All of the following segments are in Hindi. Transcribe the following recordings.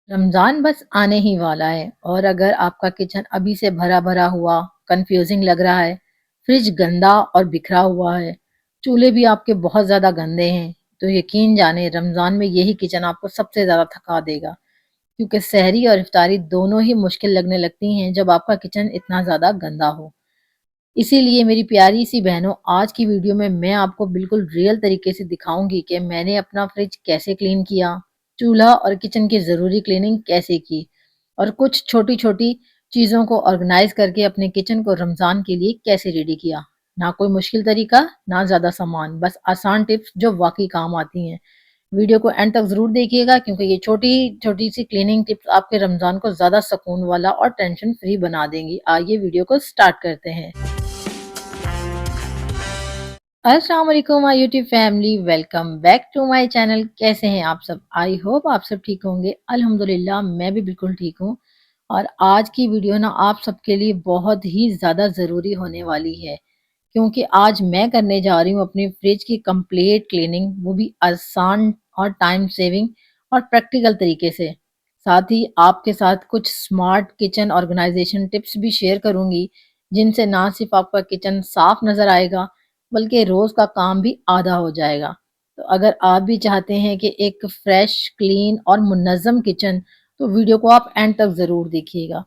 रमज़ान बस आने ही वाला है और अगर आपका किचन अभी से भरा-भरा हुआ, कंफ्यूजिंग लग रहा है, फ्रिज गंदा और बिखरा हुआ है, चूल्हे भी आपके बहुत ज़्यादा गंदे हैं, तो यकीन जाने रमज़ान में यही किचन आपको सबसे ज़्यादा थका देगा। क्योंकि सहरी और इफ्तारी दोनों ही मुश्किल लगने लगती हैं जब आपका किचन इतना ज़्यादा गंदा हो। इसीलिए मेरी प्यारी सी बहनों, आज की वीडियो में मैं आपको बिल्कुल रियल तरीके से दिखाऊंगी कि मैंने अपना फ्रिज कैसे क्लीन किया, चूल्हा और किचन की ज़रूरी क्लीनिंग कैसे की और कुछ छोटी-छोटी चीज़ों को ऑर्गेनाइज करके अपने किचन को रमज़ान के लिए कैसे रेडी किया। ना कोई मुश्किल तरीका, ना ज़्यादा सामान, बस आसान टिप्स जो वाक़ई काम आती हैं। वीडियो को एंड तक ज़रूर देखिएगा क्योंकि ये छोटी-छोटी सी क्लीनिंग टिप्स आपके रमज़ान को ज़्यादा सुकून वाला और टेंशन फ्री बना देंगी। आइए वीडियो को स्टार्ट करते हैं। अस्सलाम वालेकुम my YouTube family, welcome back to my channel. कैसे हैं आप सब? आई होप आप सब ठीक होंगे। अल्हम्दुलिल्लाह मैं भी बिल्कुल ठीक हूँ। और आज की वीडियो ना आप सबके लिए बहुत ही ज़्यादा ज़रूरी होने वाली है क्योंकि आज मैं करने जा रही हूँ अपनी फ्रिज की कंप्लीट क्लीनिंग, वो भी आसान और टाइम सेविंग और प्रैक्टिकल तरीके से। साथ ही आपके साथ कुछ स्मार्ट किचन ऑर्गेनाइजेशन टिप्स भी शेयर करूंगी जिनसे ना सिर्फ आपका किचन साफ नज़र आएगा बल्कि रोज़ का काम भी आधा हो जाएगा। तो अगर आप भी चाहते हैं कि एक फ्रेश, क्लीन और मुनज़्ज़म किचन, तो वीडियो को आप एंड तक ज़रूर देखिएगा।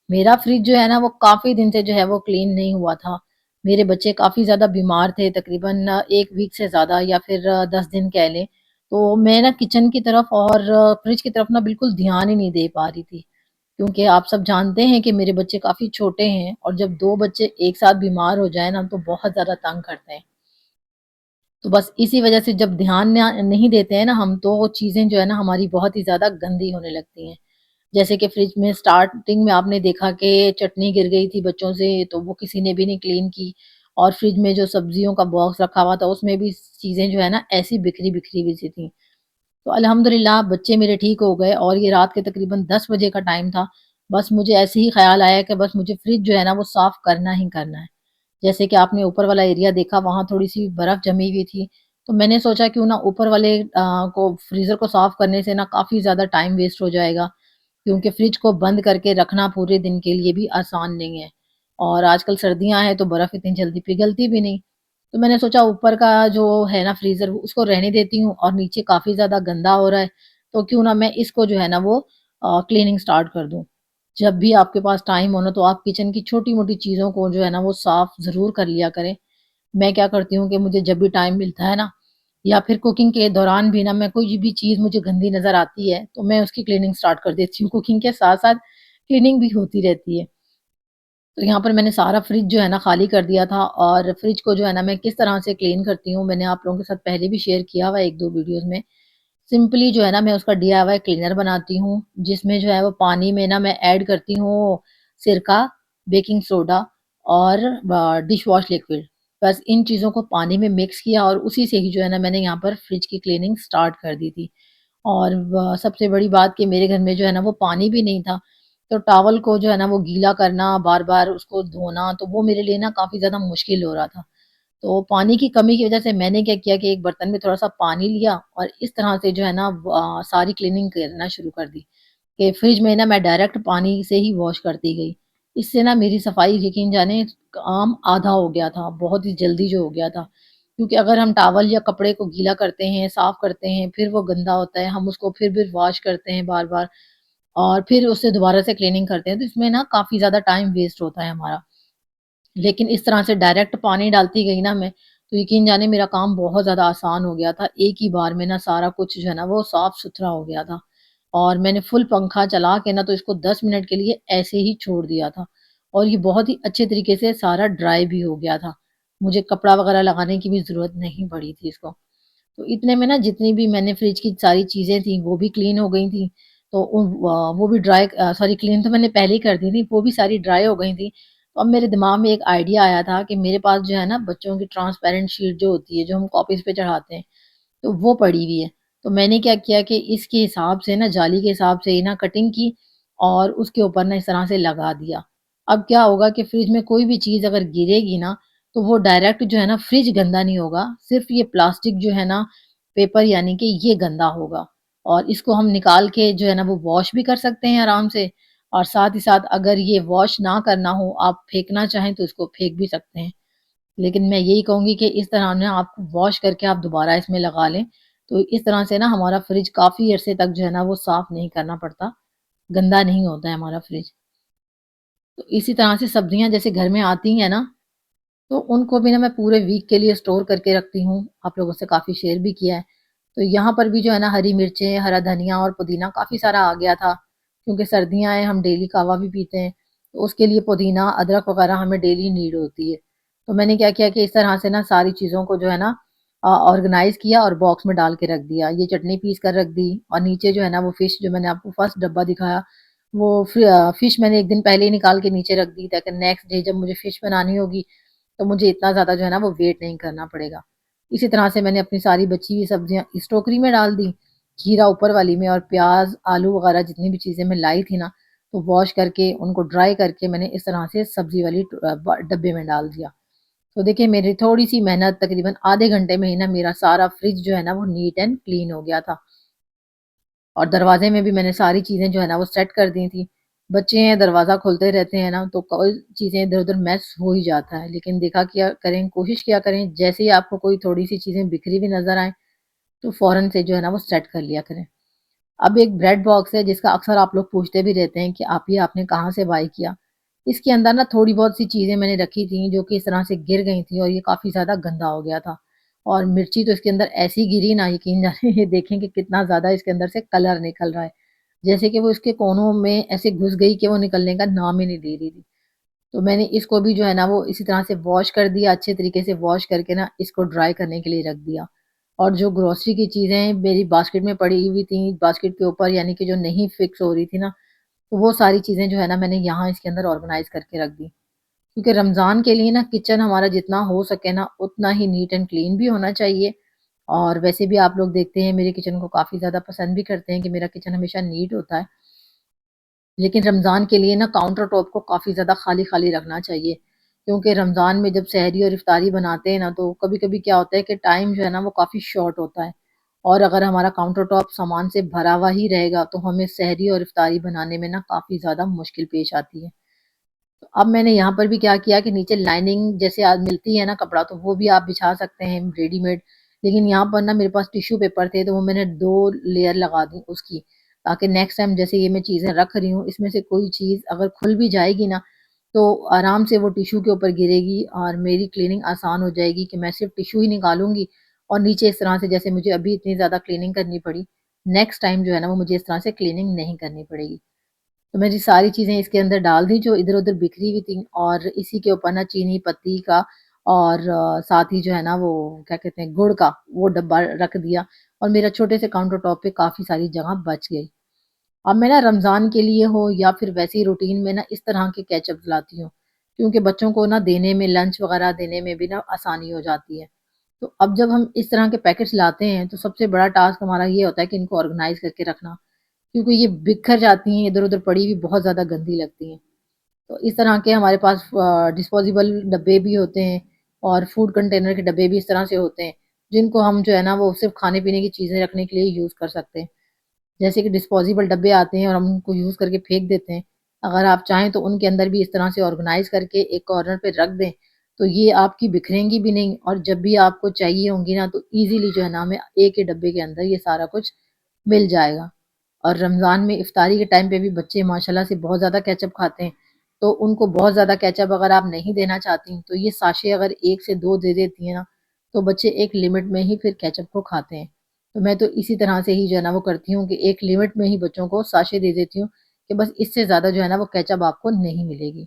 मेरा फ्रिज जो है ना वो काफ़ी दिन से जो है वो क्लीन नहीं हुआ था। मेरे बच्चे काफ़ी ज़्यादा बीमार थे, तकरीबन 1 वीक से ज़्यादा या फिर 10 दिन कह लें। तो मैं ना किचन की तरफ और फ्रिज की तरफ ना बिल्कुल ध्यान ही नहीं दे पा रही थी। क्योंकि आप सब जानते हैं कि मेरे बच्चे काफ़ी छोटे हैं और जब 2 बच्चे एक साथ बीमार हो जाएँ ना तो बहुत ज़्यादा तंग करते हैं। तो बस इसी वज़ह से जब ध्यान ना नहीं देते हैं ना हम, तो वो चीज़ें जो है ना हमारी बहुत ही ज़्यादा गंदी होने लगती हैं। जैसे कि फ्रिज में स्टार्टिंग में आपने देखा कि चटनी गिर गई थी बच्चों से, तो वो किसी ने भी नहीं क्लीन की। और फ्रिज में जो सब्जियों का बॉक्स रखा हुआ था उसमें भी चीज़ें जो है ना ऐसी बिखरी-बिखरी हुई सी थी। तो अल्हम्दुलिल्लाह बच्चे मेरे ठीक हो गए और ये रात के तकरीबन 10 बजे का टाइम था। बस मुझे ऐसे ही ख़्याल आया कि बस मुझे फ्रिज जो है ना वो साफ़ करना ही करना है। जैसे कि आपने ऊपर वाला एरिया देखा, वहाँ थोड़ी-सी बर्फ़ जमी हुई थी, तो मैंने सोचा क्यों ना ऊपर वाले को फ्रीज़र को साफ़ करने से ना काफ़ी ज़्यादा टाइम वेस्ट हो जाएगा। क्योंकि फ्रिज को बंद करके रखना पूरे दिन के लिए भी आसान नहीं है और आजकल सर्दियाँ हैं तो बर्फ़ इतनी जल्दी पिघलती भी नहीं। तो मैंने सोचा ऊपर का जो है ना फ्रीज़र उसको रहने देती हूँ और नीचे काफ़ी ज़्यादा गंदा हो रहा है, तो क्यों ना मैं इसको जो है ना वो क्लीनिंग स्टार्ट कर दूँ। जब भी आपके पास टाइम हो ना तो आप किचन की छोटी-मोटी चीज़ों को जो है ना वो साफ़ ज़रूर कर लिया करें। मैं क्या करती हूँ कि मुझे जब भी टाइम मिलता है ना या फिर कुकिंग के दौरान भी ना मैं कोई भी चीज़ मुझे गंदी नज़र आती है, तो मैं उसकी क्लीनिंग स्टार्ट कर देती हूँ। कुकिंग के साथ-साथ क्लीनिंग भी होती रहती है। तो यहाँ पर मैंने सारा फ्रिज जो है ना खाली कर दिया था और फ्रिज को जो है ना मैं किस तरह से क्लीन करती हूँ, मैंने आप लोगों के साथ पहले भी शेयर किया हुआ है 1-2 वीडियोज़ में। सिंपली जो है ना मैं उसका डीआईवाई क्लीनर बनाती हूँ, जिसमें जो है वो पानी में ना मैं ऐड करती हूँ सिरका, बेकिंग सोडा और डिश वॉश लिक्विड। बस इन चीज़ों को पानी में मिक्स किया और उसी से ही जो है ना मैंने यहाँ पर फ्रिज की क्लीनिंग स्टार्ट कर दी थी। और सबसे बड़ी बात कि मेरे घर में जो है ना वो पानी भी नहीं था, तो टॉवल को जो है ना वो गीला करना, बार-बार उसको धोना, तो वो मेरे लिए ना काफ़ी ज़्यादा मुश्किल हो रहा था। तो पानी की कमी की वजह से मैंने क्या किया कि एक बर्तन में थोड़ा-सा पानी लिया और इस तरह से जो है ना सारी क्लीनिंग करना शुरू कर दी कि फ्रिज में ना मैं डायरेक्ट पानी से ही वॉश करती गई। इससे ना मेरी सफाई यकीन जाने काम आधा हो गया था, बहुत ही जल्दी जो हो गया था। क्योंकि अगर हम टॉवल या कपड़े को गीला करते हैं, साफ करते हैं, फिर वो गंदा होता है, हम उसको फिर वॉश करते हैं बार-बार और फिर उससे दोबारा से क्लीनिंग करते हैं, तो इसमें ना काफ़ी ज़्यादा टाइम वेस्ट होता है हमारा। लेकिन इस तरह से डायरेक्ट पानी डालती गई ना मैं, तो यकीन जाने मेरा काम बहुत ज़्यादा आसान हो गया था। एक ही बार में ना सारा कुछ जो है ना वो साफ-सुथरा हो गया था। और मैंने फुल पंखा चला के ना तो इसको 10 मिनट के लिए ऐसे ही छोड़ दिया था। और ये बहुत ही अच्छे तरीके से सारा ड्राई भी हो गया था। मुझे कपड़ा वगैरह लगाने की भी ज़रूरत नहीं पड़ी थी इसको। तो इतने में ना जितनी भी मैंने फ्रिज की सारी चीज़ें थी वो भी क्लीन हो गई थी। तो वो भी सॉरी क्लीन तो मैंने पहले ही कर दी थी, वो भी सारी ड्राई हो गई थी। तो अब मेरे दिमाग में एक आइडिया आया था कि मेरे पास जो है ना बच्चों की ट्रांसपेरेंट शीट जो होती है, जो हम कॉपीज़ पे चढ़ाते हैं, तो वो पड़ी हुई है। तो मैंने क्या किया कि इसके हिसाब से ना जाली के हिसाब से ही ना कटिंग की और उसके ऊपर ना इस तरह से लगा दिया। अब क्या होगा कि फ्रिज में कोई भी चीज़ अगर गिरेगी ना, तो वो डायरेक्ट जो है ना फ्रिज गंदा नहीं होगा, सिर्फ़ ये प्लास्टिक जो है ना पेपर यानी कि ये गंदा होगा। और इसको हम निकाल के जो है ना वो वॉश भी कर सकते हैं आराम से, और साथ ही साथ अगर ये वॉश ना करना हो, आप फेंकना चाहें तो इसको फेंक भी सकते हैं। लेकिन मैं यही कहूँगी कि इस तरह ना आप वॉश करके आप दोबारा इसमें लगा लें, तो इस तरह से ना हमारा फ्रिज काफ़ी अरसे तक जो है ना वो साफ़ नहीं करना पड़ता, गंदा नहीं होता है हमारा फ्रिज। तो इसी तरह से सब्जियाँ जैसे घर में आती हैं ना, तो उनको भी ना मैं पूरे वीक के लिए स्टोर करके रखती हूँ। आप लोगों से काफ़ी शेयर भी किया है। तो यहाँ पर भी जो है ना हरी मिर्चें, हरा धनिया और पुदीना काफ़ी सारा आ गया था, क्योंकि सर्दियाँ हैं, हम डेली कहवा भी पीते हैं, तो उसके लिए पुदीना, अदरक वगैरह हमें डेली नीड होती है। तो मैंने क्या किया कि इस तरह से ना सारी चीज़ों को जो है ना ऑर्गेनाइज़ किया और बॉक्स में डाल के रख दिया। ये चटनी पीस कर रख दी, और नीचे जो है ना वो फ़िश जो मैंने आपको फर्स्ट डब्बा दिखाया, वो फ़िश मैंने 1 दिन पहले ही निकाल के नीचे रख दी, ताकि नेक्स्ट डे जब मुझे फ़िश बनानी होगी तो मुझे इतना ज़्यादा जो है ना वो वेट नहीं करना पड़ेगा। इसी तरह से मैंने अपनी सारी बची हुई सब्जियाँ इस टोकरी में डाल दी, खीरा ऊपर वाली में, और प्याज़, आलू वगैरह जितनी भी चीज़ें मैं लाई थी ना, तो वॉश करके उनको ड्राई करके मैंने इस तरह से सब्ज़ी वाली डब्बे में डाल दिया। तो देखिए मेरी थोड़ी-सी मेहनत, तकरीबन आधे घंटे में ही ना मेरा सारा फ्रिज जो है ना वो नीट एंड क्लीन हो गया था। और दरवाज़े में भी मैंने सारी चीज़ें जो है ना वो सेट कर दी थी। बच्चे हैं, दरवाज़ा खोलते रहते हैं ना, तो कोई चीज़ें इधर-उधर मैस हो ही जाता है। लेकिन देखा किया करें, कोशिश किया करें, जैसे ही आपको कोई थोड़ी-सी चीज़ें बिखरी हुई नज़र आएँ, तो फ़ौरन से जो है ना वो सेट कर लिया करें। अब एक ब्रेड बॉक्स है जिसका अक्सर आप लोग पूछते भी रहते हैं कि आप ये आपने कहाँ से बाय किया? इसके अंदर ना थोड़ी बहुत सी चीज़ें मैंने रखी थी जो कि इस तरह से गिर गई थी, और ये काफ़ी ज़्यादा गंदा हो गया था। और मिर्ची तो इसके अंदर ऐसी गिरी ना, यकीन जाने ये देखें कि कितना ज़्यादा इसके अंदर से कलर निकल रहा है। जैसे कि वो इसके कोनों में ऐसे घुस गई कि वो निकलने का नाम ही नहीं ले रही थी। तो मैंने इसको भी जो है ना वो इसी तरह से वॉश कर दिया, अच्छे तरीके से वॉश करके ना इसको ड्राई करने के लिए रख दिया। और जो ग्रोसरी की चीज़ें मेरी बास्केट में पड़ी हुई थी, बास्केट के ऊपर, यानी कि जो नहीं फिक्स हो रही थी ना, तो वो सारी चीज़ें जो है ना मैंने यहाँ इसके अंदर ऑर्गेनाइज़ करके रख दी। क्योंकि रमज़ान के लिए ना किचन हमारा जितना हो सके ना उतना ही नीट एंड क्लीन भी होना चाहिए। और वैसे भी आप लोग देखते हैं मेरे किचन को काफ़ी ज़्यादा पसंद भी करते हैं कि मेरा किचन हमेशा नीट होता है। लेकिन रमज़ान के लिए ना काउंटर टॉप को काफ़ी ज़्यादा खाली-खाली रखना चाहिए। क्योंकि रमज़ान में जब सहरी और इफ्तारी बनाते हैं ना, तो कभी-कभी क्या होता है कि टाइम जो है ना वो काफ़ी शॉर्ट होता है। और अगर हमारा काउंटर टॉप सामान से भरा हुआ ही रहेगा, तो हमें सहरी और इफ्तारी बनाने में ना काफ़ी ज़्यादा मुश्किल पेश आती है। तो अब मैंने यहाँ पर भी क्या किया कि नीचे लाइनिंग जैसे आज मिलती है ना कपड़ा, तो वो भी आप बिछा सकते हैं रेडीमेड। लेकिन यहाँ पर ना मेरे पास टिश्यू पेपर थे, तो वो मैंने 2 लेयर लगा दी उसकी, ताकि नेक्स्ट टाइम जैसे ये मैं चीज़ें रख रही हूँ, इसमें से कोई चीज़ अगर खुल भी जाएगी ना, तो आराम से वो टिश्यू के ऊपर गिरेगी और मेरी क्लीनिंग आसान हो जाएगी, कि मैं सिर्फ़ टिश्यू ही निकालूँगी, और नीचे इस तरह से जैसे मुझे अभी इतनी ज़्यादा क्लीनिंग करनी पड़ी, नेक्स्ट टाइम जो है ना वो मुझे इस तरह से क्लीनिंग नहीं करनी पड़ेगी। तो मेरी सारी चीज़ें इसके अंदर डाल दी जो इधर-उधर बिखरी हुई थी, और इसी के ऊपर ना चीनी पत्ती का और साथ ही जो है ना वो क्या कहते हैं गुड़ का वो डब्बा रख दिया, और मेरा छोटे से काउंटर टॉप पे काफ़ी सारी जगह बच गई। अब मैं ना रमज़ान के लिए हो या फिर वैसे ही रूटीन में ना इस तरह के केचअप लाती हूँ, क्योंकि बच्चों को ना देने में, लंच वग़ैरह देने में भी ना आसानी हो जाती है। तो अब जब हम इस तरह के पैकेट्स लाते हैं, तो सबसे बड़ा टास्क हमारा ये होता है कि इनको ऑर्गनाइज़ करके रखना। क्योंकि ये बिखर जाती हैं, इधर-उधर पड़ी हुई बहुत ज़्यादा गंदी लगती हैं। तो इस तरह के हमारे पास डिस्पोज़ेबल डब्बे भी होते हैं, और फूड कंटेनर के डब्बे भी इस तरह से होते हैं, जिनको हम जो है ना वो सिर्फ़ खाने-पीने की चीज़ें रखने के लिए यूज़ कर सकते हैं। जैसे कि डिस्पोज़ेबल डब्बे आते हैं और हम उनको यूज़ करके फेंक देते हैं। अगर आप चाहें तो उनके अंदर भी इस तरह से ऑर्गनाइज़ करके एक कॉर्नर पे रख दें, तो ये आपकी बिखरेंगी भी नहीं, और जब भी आपको चाहिए होंगी ना, तो ईज़िली जो है ना हमें एक ही डब्बे के अंदर ये सारा कुछ मिल जाएगा। और रमज़ान में इफ्तारी के टाइम पे भी बच्चे माशाल्लाह से बहुत ज़्यादा केचअप खाते हैं। तो उनको बहुत ज़्यादा केचअप अगर आप नहीं देना चाहती, तो ये साशे अगर 1 से 2 दे देती हैं ना, तो बच्चे एक लिमिट में ही फिर केचअप को खाते हैं। तो मैं तो इसी तरह से ही जो है ना वो करती हूँ कि एक लिमिट में ही बच्चों को साशे दे देती हूँ, कि बस इससे ज़्यादा जो है ना वो केचअप आपको नहीं मिलेगी।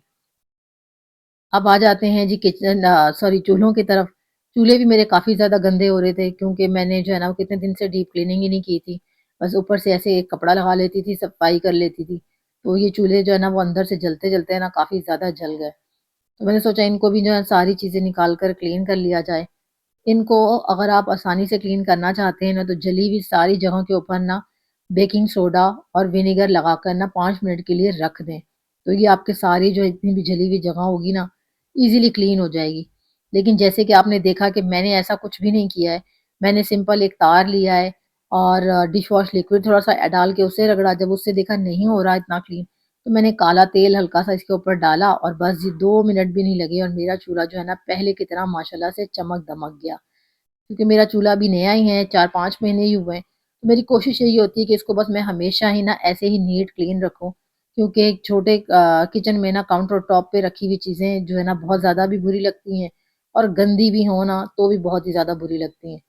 अब आ जाते हैं जी सॉरी चूल्हों की तरफ। चूल्हे भी मेरे काफ़ी ज़्यादा गंदे हो रहे थे, क्योंकि मैंने जो है ना वो कितने दिन से डीप क्लीनिंग ही नहीं की थी। बस ऊपर से ऐसे एक कपड़ा लगा लेती थी, सफाई कर लेती थी। तो ये चूल्हे जो है ना वो अंदर से जलते-जलते ना काफ़ी ज़्यादा जल गए। तो मैंने सोचा इनको भी जो है सारी चीज़ें निकाल कर क्लीन कर लिया जाए। इनको अगर आप आसानी से क्लीन करना चाहते हैं ना, तो जली हुई सारी जगहों के ऊपर ना बेकिंग सोडा और विनेगर लगाकर ना 5 मिनट के लिए रख दें। तो ये आपके सारी जो इतनी भी जली हुई जगह होगी ना, ईज़िली क्लीन हो जाएगी। लेकिन जैसे कि आपने देखा कि मैंने ऐसा कुछ भी नहीं किया है। मैंने सिंपल एक तार लिया है, और डिश वॉश लिक्विड थोड़ा-सा डाल के उसे रगड़ा। जब उससे देखा नहीं हो रहा इतना क्लीन, तो मैंने काला तेल हल्का-सा इसके ऊपर डाला और बस जी 2 मिनट भी नहीं लगे और मेरा चूल्हा जो है ना पहले की तरह माशाल्लाह से चमक-दमक गया। क्योंकि मेरा चूल्हा अभी नया ही है, 4-5 महीने ही हुए हैं। तो मेरी कोशिश यही होती है कि इसको बस मैं हमेशा ही ना ऐसे ही नीट क्लीन रखूँ, क्योंकि एक छोटे किचन में ना काउंटर टॉप पे रखी हुई चीज़ें जो है ना बहुत ज़्यादा भी बुरी लगती हैं और गंदी भी हो ना तो भी बहुत ही ज़्यादा बुरी लगती हैं।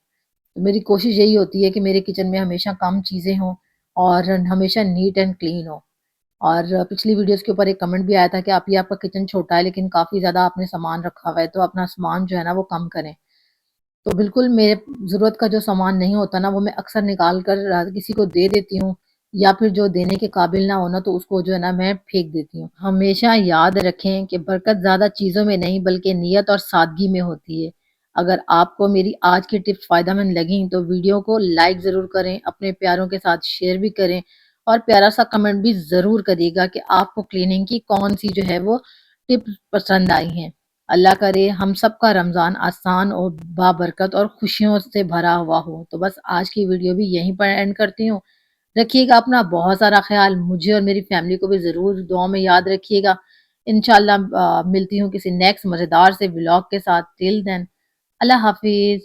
तो मेरी कोशिश यही होती है कि मेरे किचन में हमेशा कम चीज़ें हों और हमेशा नीट एंड क्लीन हो। और पिछली वीडियोज़ के ऊपर एक कमेंट भी आया था कि आप ये आपका किचन छोटा है लेकिन काफ़ी ज़्यादा आपने सामान रखा हुआ है, तो अपना सामान जो है ना वो कम करें। तो बिल्कुल मेरे ज़रूरत का जो सामान नहीं होता ना, वो मैं अक्सर निकाल कर किसी को दे देती हूँ या फिर जो देने के काबिल ना हो ना, तो उसको जो है ना मैं फेंक देती हूँ। हमेशा याद रखें कि बरकत ज़्यादा चीज़ों में नहीं बल्कि नियत और सादगी में होती है। अगर आपको मेरी आज की टिप्स फ़ायदेमंद लगीं तो वीडियो को लाइक ज़रूर करें, अपने प्यारों के साथ शेयर भी करें और प्यारा-सा कमेंट भी ज़रूर करिएगा कि आपको क्लीनिंग की कौन-सी जो है वो टिप्स पसंद आई हैं। अल्लाह करे हम सबका रमज़ान आसान और बाबरकत और खुशियों से भरा हुआ हो। तो बस आज की वीडियो भी यहीं पर एंड करती हूँ। रखिएगा अपना बहुत सारा ख़्याल, मुझे और मेरी फैमिली को भी ज़रूर दुआ में याद रखिएगा। इंशाअल्लाह मिलती हूँ किसी नेक्स्ट मज़ेदार से व्लॉग के साथ। टिल देन अल्लाह हाफ़िज़।